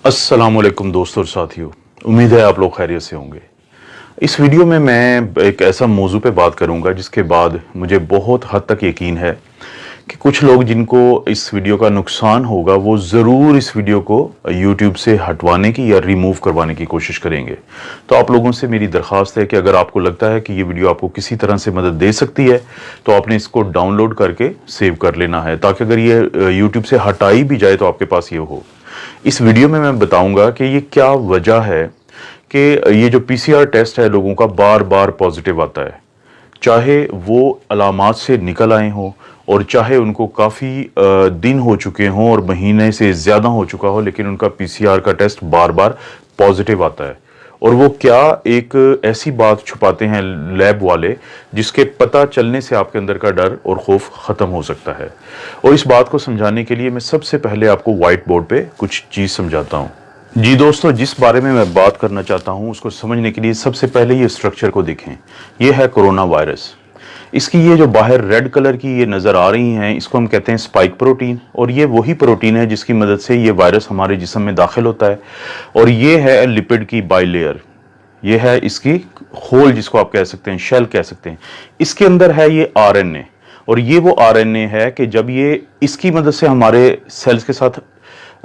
अस्सलामुअलैकुम दोस्तों और साथियों, उम्मीद है आप लोग खैरियत से होंगे। इस वीडियो में मैं एक ऐसा मौजू पे बात करूंगा जिसके बाद मुझे बहुत हद तक यकीन है कि कुछ लोग जिनको इस वीडियो का नुकसान होगा वो ज़रूर इस वीडियो को YouTube से हटवाने की या रिमूव करवाने की कोशिश करेंगे। तो आप लोगों से मेरी दरख्वास्त है कि अगर आपको लगता है कि ये वीडियो आपको किसी तरह से मदद दे सकती है तो आपने इसको डाउनलोड करके सेव कर लेना है, ताकि अगर ये YouTube से हटाई भी जाए तो आपके पास ये हो। इस वीडियो में मैं बताऊंगा कि ये क्या वजह है कि ये जो PCR टेस्ट है लोगों का बार बार पॉजिटिव आता है, चाहे वो अलामात से निकल आए हों और चाहे उनको काफ़ी दिन हो चुके हों और महीने से ज़्यादा हो चुका हो, लेकिन उनका PCR का टेस्ट बार बार पॉजिटिव आता है। और वो क्या एक ऐसी बात छुपाते हैं लैब वाले जिसके पता चलने से आपके अंदर का डर और खौफ ख़त्म हो सकता है। और इस बात को समझाने के लिए मैं सबसे पहले आपको वाइट बोर्ड पे कुछ चीज़ समझाता हूँ। जी दोस्तों, जिस बारे में मैं बात करना चाहता हूँ उसको समझने के लिए सबसे पहले ये स्ट्रक्चर को देखें। ये है कोरोना वायरस। इसकी ये जो बाहर रेड कलर की ये नज़र आ रही हैं, इसको हम कहते हैं स्पाइक प्रोटीन। और ये वही प्रोटीन है जिसकी मदद से ये वायरस हमारे जिस्म में दाखिल होता है। और ये है लिपिड की बाइलेयर, ये है इसकी होल जिसको आप कह सकते हैं, शेल कह सकते हैं। इसके अंदर है ये RNA, और ये वो RNA है कि जब ये इसकी मदद से हमारे सेल्स के साथ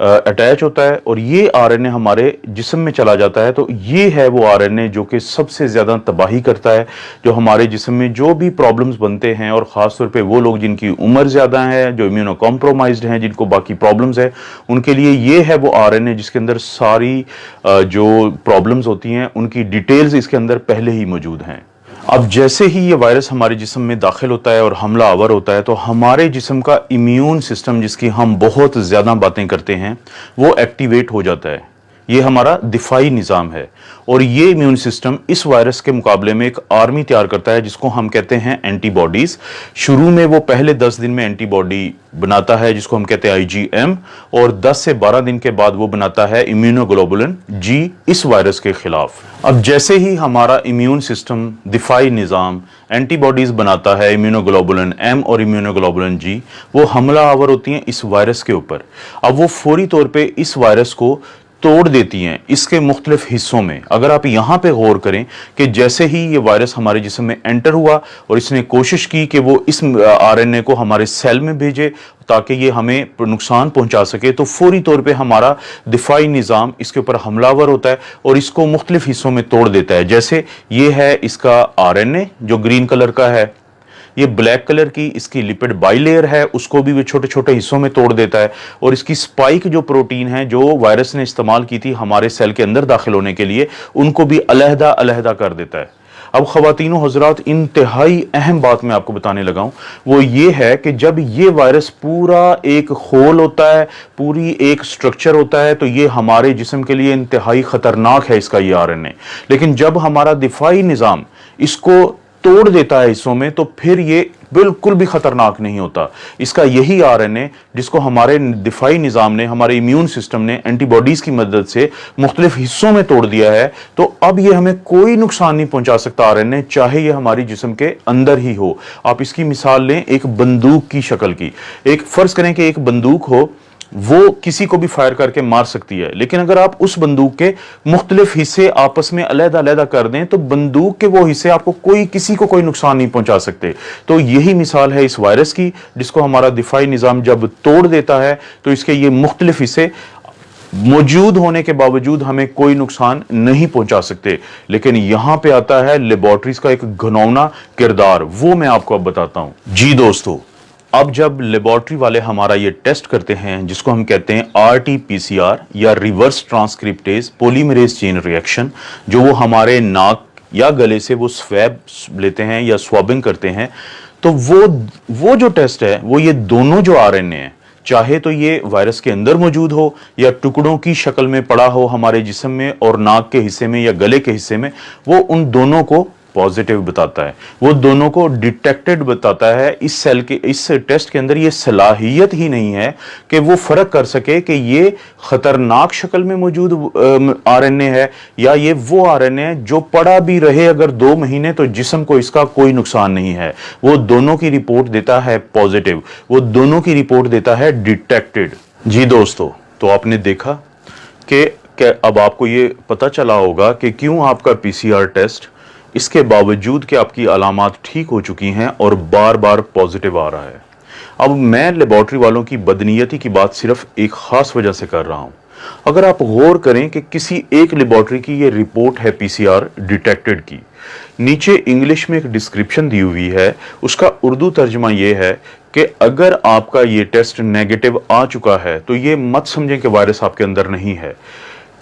अटैच होता है और ये RNA हमारे जिस्म में चला जाता है, तो ये है वो RNA जो कि सबसे ज़्यादा तबाही करता है। जो हमारे जिस्म में जो भी प्रॉब्लम्स बनते हैं, और ख़ास तौर पे वो लोग जिनकी उम्र ज़्यादा है, जो इम्यूनो कॉम्प्रोमाइज्ड हैं, जिनको बाकी प्रॉब्लम्स है, उनके लिए ये है वो RNA जिसके अंदर सारी जो प्रॉब्लम्स होती हैं उनकी डिटेल्स इसके अंदर पहले ही मौजूद हैं। अब जैसे ही ये वायरस हमारे जिस्म में दाखिल होता है और हमला आवर होता है, तो हमारे जिस्म का इम्यून सिस्टम, जिसकी हम बहुत ज़्यादा बातें करते हैं, वो एक्टिवेट हो जाता है। ये हमारा दिफाई निज़ाम है, और ये इम्यून सिस्टम इस वायरस के मुकाबले में एक आर्मी तैयार करता है जिसको हम कहते हैं एंटीबॉडीज़। शुरू में वो पहले 10 दिन में एंटीबॉडी बनाता है जिसको हम कहते हैं IgM, और 10 से 12 दिन के बाद वो बनाता है इम्यूनोग्लोबुलिन G इस वायरस के खिलाफ। अब जैसे ही हमारा इम्यून सिस्टम, दिफाई निज़ाम एंटीबॉडीज़ बनाता है, इम्यूनोग्लोबुलिन M और इम्यूनोग्लोबुलिन G, वो हमला आवर होती हैं इस वायरस के ऊपर। अब वो फौरी तौर पे इस वायरस को तोड़ देती हैं इसके मुख्तलिफ हिस्सों में। अगर आप यहाँ पे गौर करें कि जैसे ही ये वायरस हमारे जिस्म में एंटर हुआ और इसने कोशिश की कि वो इस RNA को हमारे सेल में भेजे ताकि ये हमें नुकसान पहुंचा सके, तो फौरी तौर पे हमारा दिफाई निज़ाम इसके ऊपर हमलावर होता है और इसको मुख्तलिफ हिस्सों में तोड़ देता है। जैसे ये है इसका RNA जो ग्रीन कलर का है, ये ब्लैक कलर की इसकी लिपिड बाइलेयर है, उसको भी वो छोटे छोटे हिस्सों में तोड़ देता है। और इसकी स्पाइक जो प्रोटीन है जो वायरस ने इस्तेमाल की थी हमारे सेल के अंदर दाखिल होने के लिए, उनको भी अलहदा अलहदा कर देता है। अब ख़वातीनो हज़रात, इंतहाई अहम बात मैं आपको बताने लगा हूँ, वो ये है कि जब ये वायरस पूरा एक होल होता है, पूरी एक स्ट्रक्चर होता है, तो ये हमारे जिस्म के लिए इंतहाई ख़तरनाक है इसका ये RNA। लेकिन जब हमारा दिफाई निज़ाम इसको तोड़ देता है हिस्सों में, तो फिर ये बिल्कुल भी खतरनाक नहीं होता। इसका यही RNA जिसको हमारे दिफाई निज़ाम ने, हमारे इम्यून सिस्टम ने एंटीबॉडीज़ की मदद से मुख्तलिफ हिस्सों में तोड़ दिया है, तो अब ये हमें कोई नुकसान नहीं पहुंचा सकता RNA, चाहे ये हमारी जिस्म के अंदर ही हो। आप इसकी मिसाल लें एक बंदूक की शक्ल की। एक फ़र्ज़ करें कि एक बंदूक हो, वो किसी को भी फायर करके मार सकती है, लेकिन अगर आप उस बंदूक के मुख्तलिफ हिस्से आपस में अलहदा अलहदा कर दें तो बंदूक के वो हिस्से आपको किसी को कोई नुकसान नहीं पहुंचा सकते। तो यही मिसाल है इस वायरस की, जिसको हमारा दिफाई निज़ाम जब तोड़ देता है तो इसके ये मुख्तलिफ हिस्से मौजूद होने के बावजूद हमें कोई नुकसान नहीं पहुंचा सकते। लेकिन यहां पे आता है लेबोरेटरीज का एक घिनौना किरदार, वो मैं आपको अब बताता हूं। जी दोस्तों, अब जब लेबोरेटरी वाले हमारा ये टेस्ट करते हैं जिसको हम कहते हैं RT-PCR या reverse transcriptase polymerase chain reaction, जो वो हमारे नाक या गले से वो स्वैब लेते हैं या स्वाबिंग करते हैं, तो वो जो टेस्ट है वो ये दोनों जो RNA है, चाहे तो ये वायरस के अंदर मौजूद हो या टुकड़ों की शक्ल में पड़ा हो हमारे जिस्म में और नाक के हिस्से में या गले के हिस्से में, वो उन दोनों को पॉजिटिव बताता है, वो दोनों को डिटेक्टेड बताता है। इस सेल के इस टेस्ट के अंदर ये सलाहियत ही नहीं है कि वो फर्क कर सके कि ये खतरनाक शक्ल में मौजूद RNA है या ये वो RNA है जो पड़ा भी रहे अगर 2 महीने तो जिस्म को इसका कोई नुकसान नहीं है। वो दोनों की रिपोर्ट देता है पॉजिटिव, वो दोनों की रिपोर्ट देता है डिटेक्टेड। जी दोस्तों, तो आपने देखा कि अब आपको ये पता चला होगा कि क्यों आपका पीसीआर टेस्ट इसके बावजूद कि आपकी अलामात ठीक हो चुकी हैं और बार बार पॉजिटिव आ रहा है। अब मैं लेबॉर्ट्री वालों की बदनीयती की बात सिर्फ एक खास वजह से कर रहा हूं। अगर आप गौर करें कि किसी एक लेबॉर्ट्री की ये रिपोर्ट है पीसीआर डिटेक्टेड की, नीचे इंग्लिश में एक डिस्क्रिप्शन दी हुई है, उसका उर्दू तर्जुमा ये है कि अगर आपका ये टेस्ट नेगेटिव आ चुका है तो ये मत समझें कि वायरस आपके अंदर नहीं है।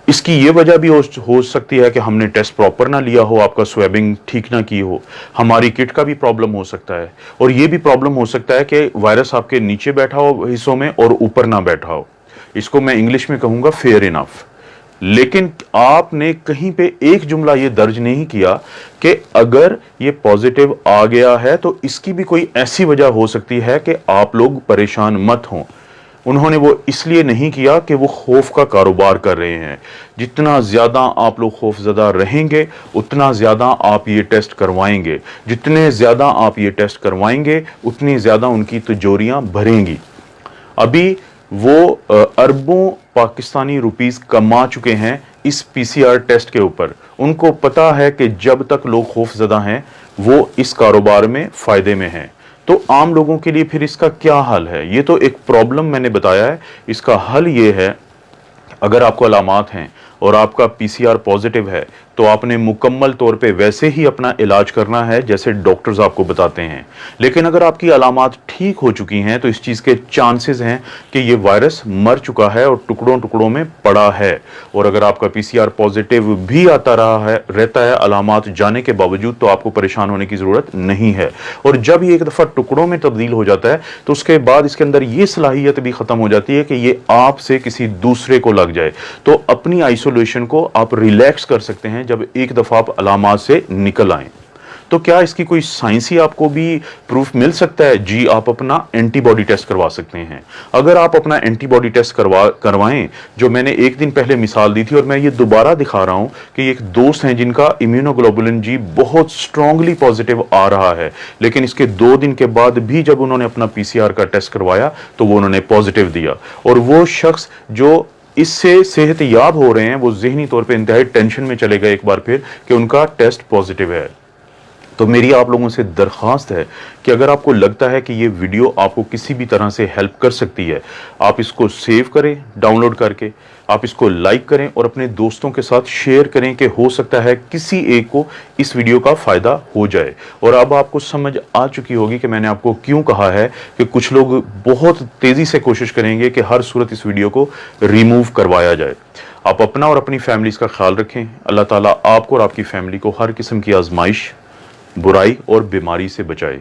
इसकी ये वजह भी हो सकती है कि हमने टेस्ट प्रॉपर ना लिया हो, आपका स्वेबिंग ठीक ना की हो, हमारी किट का भी प्रॉब्लम हो सकता है, और ये भी प्रॉब्लम हो सकता है कि वायरस आपके नीचे बैठा हो हिस्सों में और ऊपर ना बैठा हो। इसको मैं इंग्लिश में कहूंगा फेयर इनफ। लेकिन आपने कहीं पे एक जुमला ये दर्ज नहीं किया कि अगर ये पॉजिटिव आ गया है तो इसकी भी कोई ऐसी वजह हो सकती है कि आप लोग परेशान मत हों। उन्होंने वो इसलिए नहीं किया कि वो खौफ का कारोबार कर रहे हैं। जितना ज्यादा आप लोग खौफजदा रहेंगे उतना ज्यादा आप ये टेस्ट करवाएंगे, जितने ज्यादा आप ये टेस्ट करवाएंगे उतनी ज्यादा उनकी तिजोरियां भरेंगी। अभी वो अरबों पाकिस्तानी रुपीस कमा चुके हैं इस पीसीआर टेस्ट के ऊपर। उनको पता है कि जब तक लोग खौफजदा हैं वो इस कारोबार में फायदे में हैं। तो आम लोगों के लिए फिर इसका क्या हल है? ये तो एक प्रॉब्लम मैंने बताया है, इसका हल ये है, अगर आपको अलामात हैं और आपका पीसीआर पॉजिटिव है तो आपने मुकम्मल तौर पे वैसे ही अपना इलाज करना है जैसे डॉक्टर्स आपको बताते हैं। लेकिन अगर आपकी अलामात ठीक हो चुकी हैं तो इस चीज़ के चांसेस हैं कि ये वायरस मर चुका है और टुकड़ों टुकड़ों में पड़ा है। और अगर आपका पीसीआर पॉजिटिव भी आता रहता है अलामात जाने के बावजूद, तो आपको परेशान होने की ज़रूरत नहीं है। और जब ये एक दफ़ा टुकड़ों में तब्दील हो जाता है तो उसके बाद इसके अंदर ये सलाहियत भी ख़त्म हो जाती है कि ये आपसे किसी दूसरे को लग जाए। तो अपनी आइसोलेशन को आप रिलैक्स कर सकते हैं जब एक दफा आप अलामात से निकल आए। तो क्या इसकी कोई साइंसी आपको भी प्रूफ मिल सकता है? जी, आप अपना एंटीबॉडी टेस्ट करवा सकते हैं। अगर आप अपना एंटीबॉडी टेस्ट करवाएं, जो मैंने एक दिन पहले मिसाल दी थी और मैं ये दोबारा दिखा रहा हूं कि एक दोस्त हैं जिनका इम्यूनोग्लोबुलिन जी बहुत स्ट्रांगली पॉजिटिव आ रहा है, लेकिन इसके 2 दिन के बाद भी जब उन्होंने अपना पीसीआर का टेस्ट करवाया तो वो उन्होंने पॉजिटिव दिया। और वो शख्स जो इससे सेहतयाब हो रहे हैं वो ज़हनी तौर पे इंतहाई टेंशन में चले गए एक बार फिर कि उनका टेस्ट पॉजिटिव है। तो मेरी आप लोगों से दरख्वास्त है कि अगर आपको लगता है कि ये वीडियो आपको किसी भी तरह से हेल्प कर सकती है, आप इसको सेव करें डाउनलोड करके, आप इसको लाइक करें और अपने दोस्तों के साथ शेयर करें कि हो सकता है किसी एक को इस वीडियो का फ़ायदा हो जाए। और अब आपको समझ आ चुकी होगी कि मैंने आपको क्यों कहा है कि कुछ लोग बहुत तेज़ी से कोशिश करेंगे कि हर सूरत इस वीडियो को रिमूव करवाया जाए। आप अपना और अपनी फैमिलीज़ का ख्याल रखें। अल्लाह ताला आपको और आपकी फैमिली को हर किस्म की आजमाइश, बुराई और बीमारी से बचाए।